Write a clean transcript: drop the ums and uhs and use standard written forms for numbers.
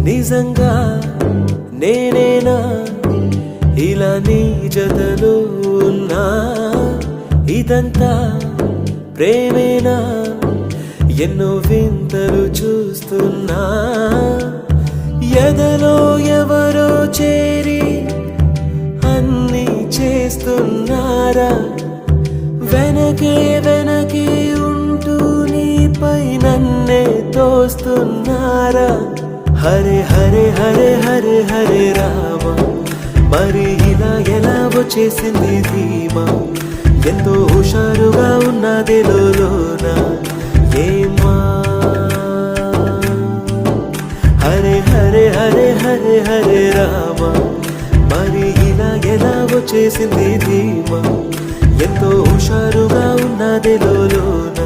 నిజంగా నేనేనా ఇలా నీ జతలో ఉన్నా ఇదంతా ప్రేమేనా ఎన్నో వింతలు చూస్తున్నా ఎదలో ఎవరో చేరి అన్నీ చేస్తున్నారా వెనకే వెనకే ఉంటూ నీపై నన్నే తోస్తున్నారా హరే హరే హరే హరే హరే రామ మరి ఇలా ఎలా వచ్చేసింది ధీమా ఎంతో హుషారుగా ఉన్నది లోన ఏమా హరే హరే హరే హరే హరే రామ మరి ఇలా ఎలా వచ్చేసింది ధీమా ఎంతో హుషారుగా ఉన్నది లోన